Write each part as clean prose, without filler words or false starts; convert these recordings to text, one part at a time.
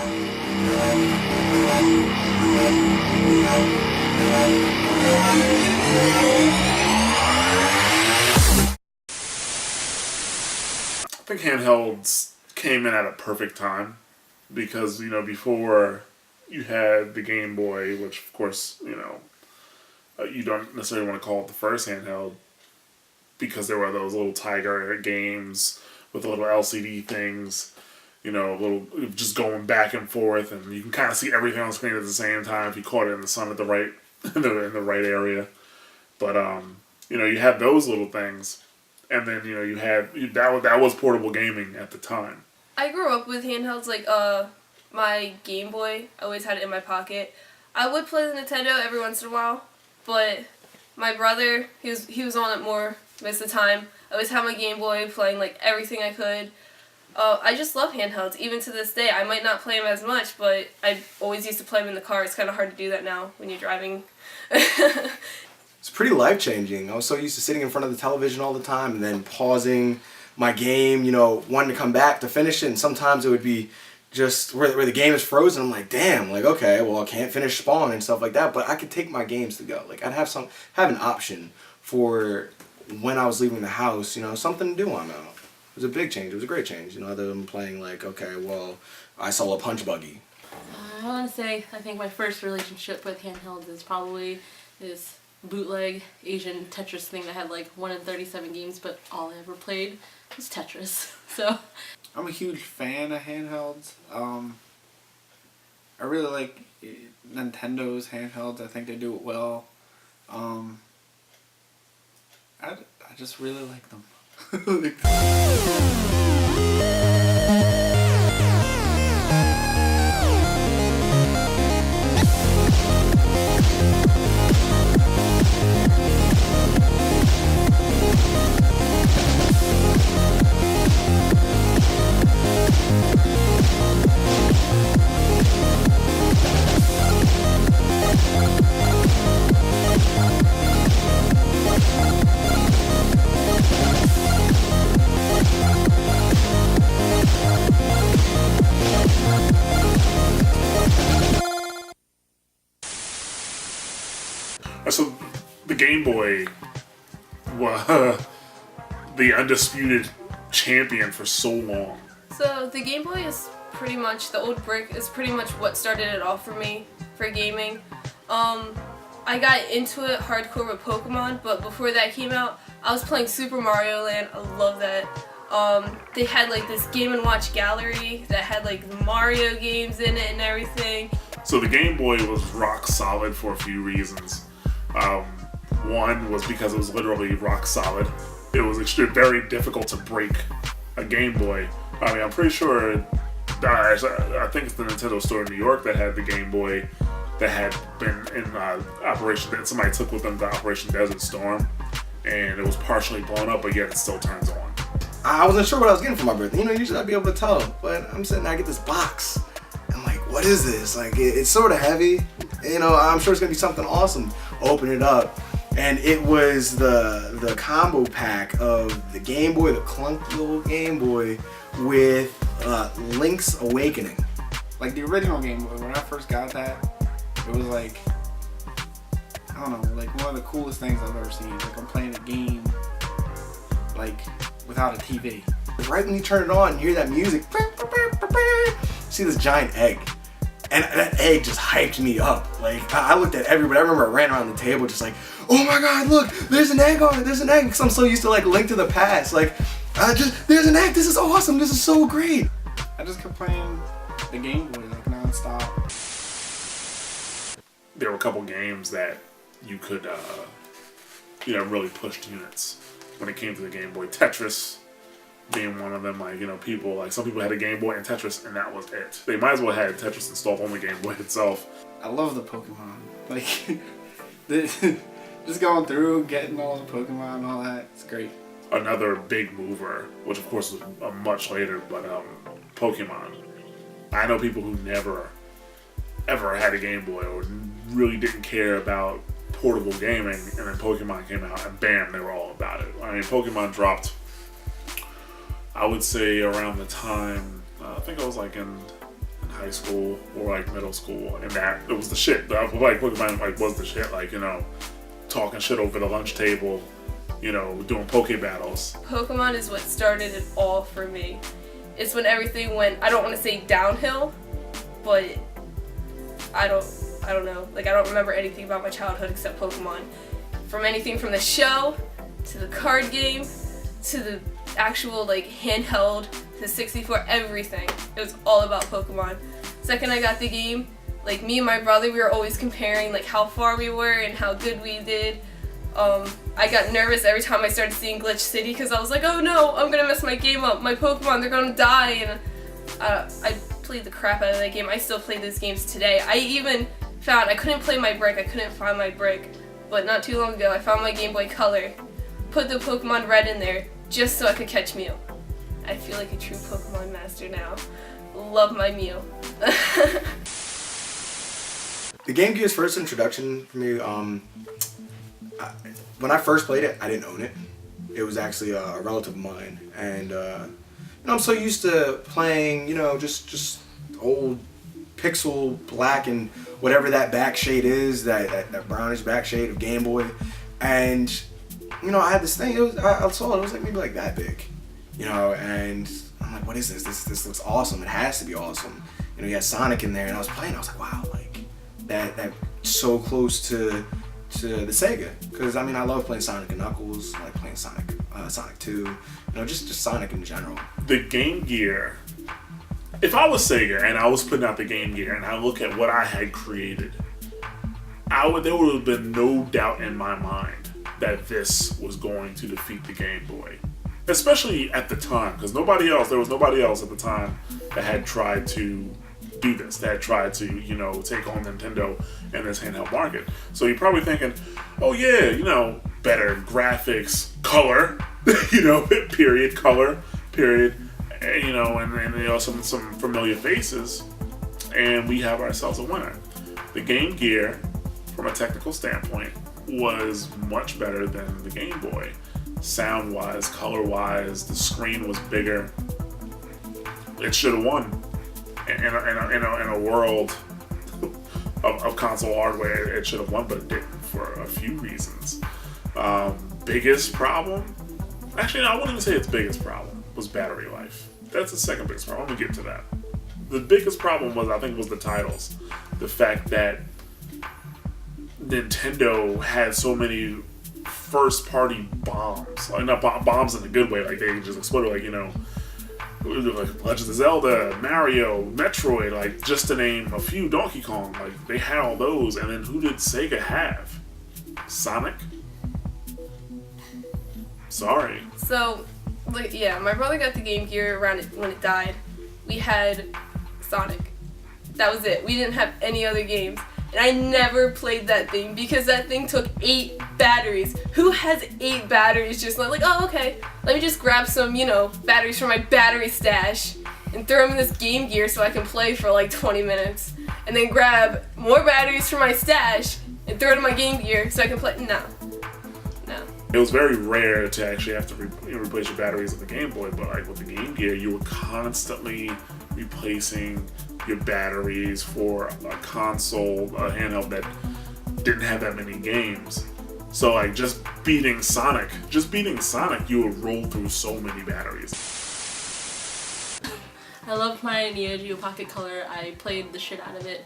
I think handhelds came in at a perfect time because, before you had the Game Boy, which of course, you don't necessarily want to call it the first handheld because there were those little Tiger games with the little LCD things, little just going back and forth, and you can kind of see everything on the screen at the same time if you caught it in the sun at the right in the right area. But you had those little things, and then you had that was portable gaming at the time. I grew up with handhelds like my Game Boy. I always had it in my pocket. I would play the Nintendo every once in a while, but my brother he was on it more most of the time. I always had my Game Boy playing like everything I could. I just love handhelds. Even to this day, I might not play them as much, but I always used to play them in the car. It's kind of hard to do that now when you're driving. It's pretty life-changing. I was so used to sitting in front of the television all the time and then pausing my game, wanting to come back to finish it, and sometimes it would be just where the game is frozen. I'm like, damn, okay, well, I can't finish Spawn and stuff like that, but I could take my games to go. Like, I'd have an option for when I was leaving the house, something to do on out. It was a big change. It was a great change, other than playing like, okay, well, I saw a punch buggy. I want to say, I think my first relationship with handhelds is probably this bootleg Asian Tetris thing that had like 1 in 37 games, but all I ever played was Tetris. So I'm a huge fan of handhelds. I really like Nintendo's handhelds. I think they do it well. I just really like them. So the Game Boy was the undisputed champion for so long. So the Game Boy is pretty much, the old brick is pretty much what started it off for me for gaming. I got into it hardcore with Pokemon, but before that came out, I was playing Super Mario Land. I love that. They had like this Game & Watch gallery that had like the Mario games in it and everything. So the Game Boy was rock solid for a few reasons. One was because it was literally rock solid. It was very difficult to break a Game Boy. I mean, I'm pretty sure, I think it's the Nintendo store in New York that had the Game Boy that had been in operation, that somebody took with them to Operation Desert Storm, and it was partially blown up, but yet it still turns on. I wasn't sure what I was getting for my birthday. Usually I'd be able to tell, but I'm sitting there, I get this box. I'm like, what is this? Like, it's sort of heavy. I'm sure it's gonna be something awesome. Open it up, and it was the combo pack of the Game Boy, the clunky old Game Boy, with Link's Awakening. Like the original Game Boy, when I first got that, it was like, I don't know, like one of the coolest things I've ever seen. Like I'm playing a game, like without a TV. Right when you turn it on, you hear that music. See this giant egg. And that egg just hyped me up. Like, I looked at everybody. I remember I ran around the table just like, oh my god, look, there's an egg on it, there's an egg. Because I'm so used to like Link to the Past. Like, there's an egg, this is awesome, this is so great. I just kept playing the Game Boy like non-stop. There were a couple games that you could, really push units when it came to the Game Boy. Tetris being one of them, some people had a Game Boy and Tetris, and that was it. They might as well have had Tetris installed on the Game Boy itself. I love the Pokemon. Like, just going through, getting all the Pokemon and all that, it's great. Another big mover, which of course was much later, but Pokemon. I know people who never, ever had a Game Boy or really didn't care about portable gaming, and then Pokemon came out, and bam, they were all about it. I mean, Pokemon dropped, I would say around the time, I think it was like in high school or like middle school, and that it was the shit. Like Pokemon like was the shit. Like, you know, talking shit over the lunch table, you know, doing Poke battles. Pokemon is what started it all for me. It's when everything went, I don't want to say downhill, but I don't know. Like, I don't remember anything about my childhood except Pokemon. From anything from the show, to the card game, to the actual, like, handheld, to 64, everything. It was all about Pokemon. Second I got the game, like, me and my brother, we were always comparing, like, how far we were and how good we did. I got nervous every time I started seeing Glitch City because I was like, oh no, I'm gonna mess my game up. My Pokemon, they're gonna die. And I played the crap out of that game. I still play those games today. I even found, I couldn't play my brick, I couldn't find my brick. But not too long ago, I found my Game Boy Color, put the Pokemon Red in there just so I could catch Mew. I feel like a true Pokemon master now. Love my Mew. The Game Gear's first introduction for me, when I first played it, I didn't own it. It was actually a relative of mine, and you know, I'm so used to playing, you know, just old pixel black and whatever that back shade is, that brownish back shade of Game Boy, and you know, I had this thing. I saw it. It was like maybe like that big, you know, and I'm like, what is this? This looks awesome. It has to be awesome. You know, you had Sonic in there, and I was playing. I was like, wow, like that so close to the Sega, because I mean, I love playing Sonic and Knuckles, I like playing Sonic 2, you know, just Sonic in general. The Game Gear, if I was Sega and I was putting out the Game Gear and I look at what I had created, there would have been no doubt in my mind that this was going to defeat the Game Boy. Especially at the time, because there was nobody else at the time that had tried to do this, that tried to, you know, take on Nintendo in this handheld market. So you're probably thinking, oh yeah, you know, better graphics, color, you know, color, and, you know, and you know, some familiar faces, and we have ourselves a winner. The Game Gear, from a technical standpoint, was much better than the Game Boy. Sound-wise, color-wise, the screen was bigger. It should have won. In a world of console hardware, it should have won, but it didn't for a few reasons. Biggest problem? Actually, no, I wouldn't even say its biggest problem was battery life. That's the second biggest problem. Let me get to that. The biggest problem was the titles. The fact that Nintendo had so many first-party bombs. Like, not bombs in a good way, like they just exploded, like, you know, like Legend of Zelda, Mario, Metroid, like just to name a few, Donkey Kong, like they had all those, and then who did Sega have? Sonic? Sorry. So, like, yeah, my brother got the Game Gear around it when it died. We had Sonic. That was it. We didn't have any other games. And I never played that thing because that thing took 8 batteries. Who has 8 batteries just like, oh, okay, let me just grab some, you know, batteries from my battery stash and throw them in this Game Gear so I can play for like 20 minutes. And then grab more batteries from my stash and throw it in my Game Gear so I can play. No. It was very rare to actually have to replace your batteries of the Game Boy, but like with the Game Gear, you were constantly replacing your batteries for a console, a handheld that didn't have that many games. So like just beating Sonic, you would roll through so many batteries. I loved my Neo Geo Pocket Color. I played the shit out of it.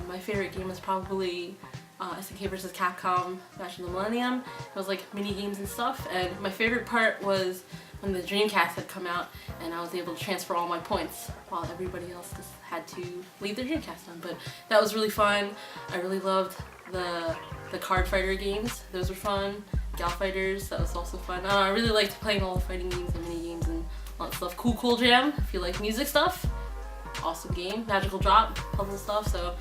My favorite game was probably SNK vs. Capcom Match of the Millennium. It was like mini games and stuff, and my favorite part was when the Dreamcast had come out and I was able to transfer all my points while everybody else just had to leave their Dreamcast on. But that was really fun. I really loved the card fighter games. Those were fun. Gal Fighters, that was also fun. I really liked playing all the fighting games and mini games and all that stuff. Cool Jam, if you like music stuff. Awesome game. Magical Drop, puzzle stuff. So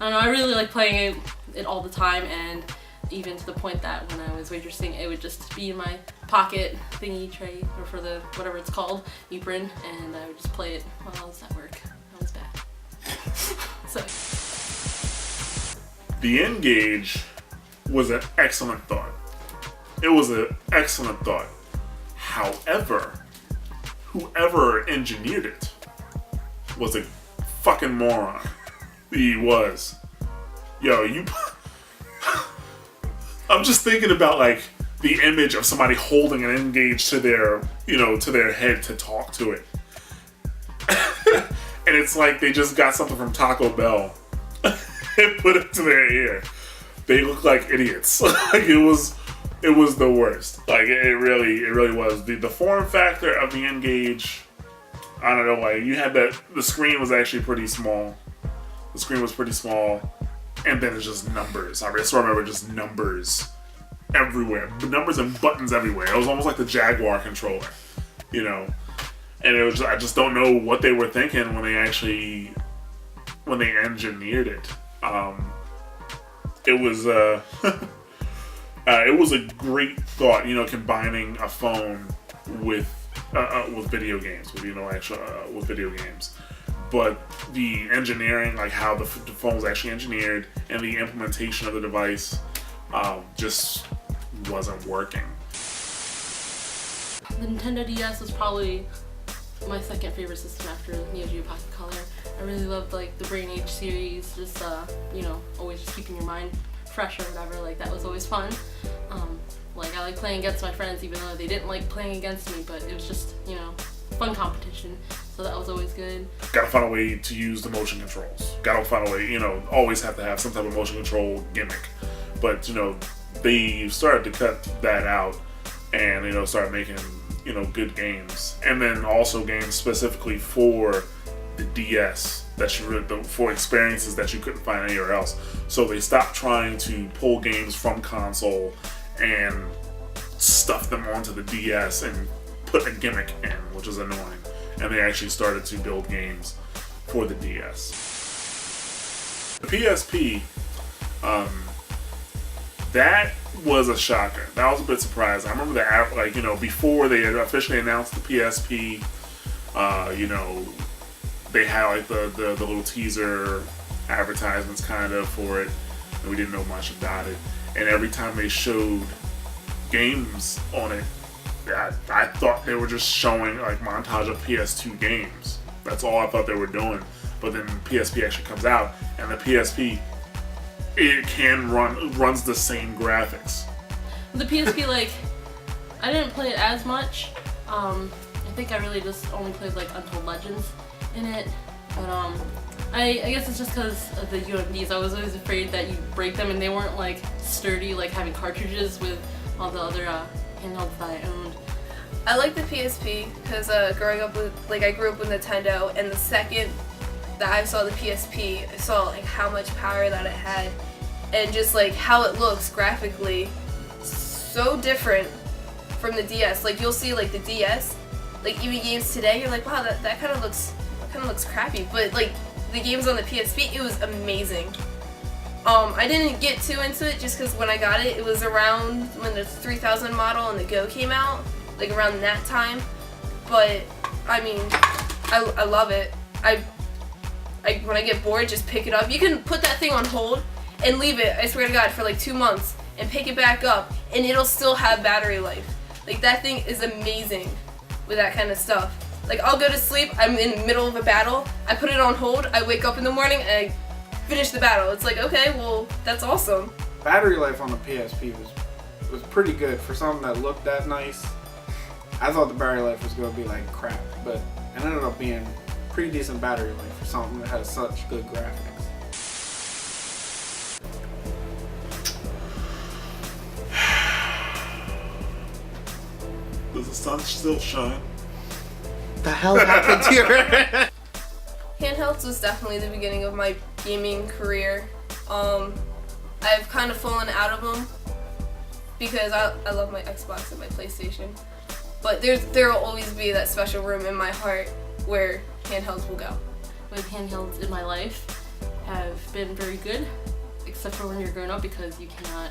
I don't know, I really like playing it all the time, and even to the point that when I was waitressing, it would just be in my pocket thingy tray, or for the whatever it's called, apron, and I would just play it while I was at work. That was bad. So The N-Gage was an excellent thought. It was an excellent thought. However, whoever engineered it was a fucking moron he was. Yo, I'm just thinking about like the image of somebody holding an N-Gage to their, to their head to talk to it. And it's like they just got something from Taco Bell and put it to their ear. They look like idiots. Like it was the worst. Like it really was. The form factor of the N-Gage, I don't know, like you had the screen was actually pretty small. The screen was pretty small. And then it's just numbers. I still remember just numbers everywhere. Numbers and buttons everywhere. It was almost like the Jaguar controller, And it was I just don't know what they were thinking when they engineered it. It was it was a great thought, combining a phone with video games, with video games. But the engineering, like how the phone was actually engineered, and the implementation of the device, just wasn't working. The Nintendo DS was probably my second favorite system after Neo Geo Pocket Color. I really loved like the Brain Age series, just always just keeping your mind fresh or whatever. Like that was always fun. Like I like playing against my friends, even though they didn't like playing against me, but it was just fun competition. So that was always good. Gotta find a way to use the motion controls. Gotta find a way, always have to have some type of motion control gimmick. But, they started to cut that out and, started making, good games. And then also games specifically for the DS for experiences that you couldn't find anywhere else. So they stopped trying to pull games from console and stuff them onto the DS and put a gimmick in, which is annoying. And they actually started to build games for the DS. The PSP, that was a shocker. That was a bit surprising. I remember before they had officially announced the PSP, they had like the little teaser advertisements kind of for it, and we didn't know much about it. And every time they showed games on it, I thought they were just showing like montage of PS2 games. That's all I thought they were doing. But then PSP actually comes out, and the PSP runs the same graphics. The PSP, I didn't play it as much. I think I really just only played like Untold Legends in it. But I guess it's just because of the UMDs. I was always afraid that you'd break them, and they weren't like sturdy like having cartridges with all the other handhelds that I owned. I like the PSP because growing up with, I grew up with Nintendo, and the second that I saw the PSP, I saw like how much power that it had, and just like how it looks graphically, so different from the DS. Like you'll see like the DS, like even games today, you're like, wow, that kind of looks crappy, but like the games on the PSP, it was amazing. I didn't get too into it just because when I got it, it was around when the 3000 model and the Go came out, like around that time. But I mean, I love it. When I get bored, just pick it up. You can put that thing on hold and leave it, I swear to God, for like 2 months and pick it back up, and it'll still have battery life. Like that thing is amazing with that kind of stuff. Like I'll go to sleep, I'm in the middle of a battle, I put it on hold, I wake up in the morning and I finish the battle. It's like, okay, well, that's awesome. Battery life on the PSP was pretty good for something that looked that nice. I thought the battery life was going to be like crap, but it ended up being pretty decent battery life for something that has such good graphics. Does the sun still shine? The hell happened to you? Handhelds was definitely the beginning of my gaming career. I've kind of fallen out of them because I love my Xbox and my PlayStation. But there will always be that special room in my heart where handhelds will go. With handhelds in my life have been very good, except for when you're grown up because you cannot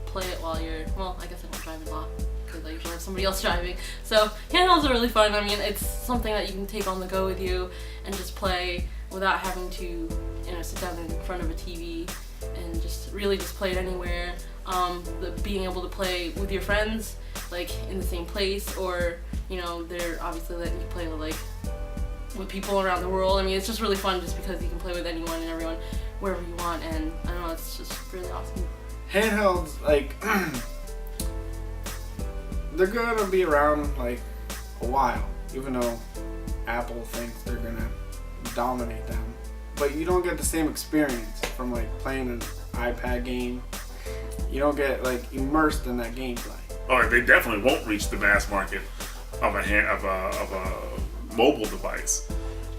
play it while you're, well, I guess I don't drive a lot because I usually have somebody else driving. So handhelds are really fun. I mean, it's something that you can take on the go with you and just play without having to, sit down in front of a TV and just really just play it anywhere. Being able to play with your friends, like in the same place, or they're obviously letting you play with like with people around the world. I mean, it's just really fun just because you can play with anyone and everyone wherever you want, and I don't know, it's just really awesome. Handhelds, like, they're gonna be around like a while, even though Apple thinks they're gonna dominate them. But you don't get the same experience from like playing an iPad game. You don't get like immersed in that gameplay. Oh, they definitely won't reach the mass market of a mobile device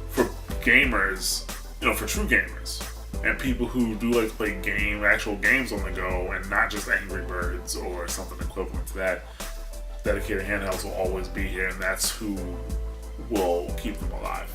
for gamers, for true gamers and people who do like to play actual games on the go and not just Angry Birds or something equivalent to that. Dedicated handhelds will always be here, and that's who will keep them alive.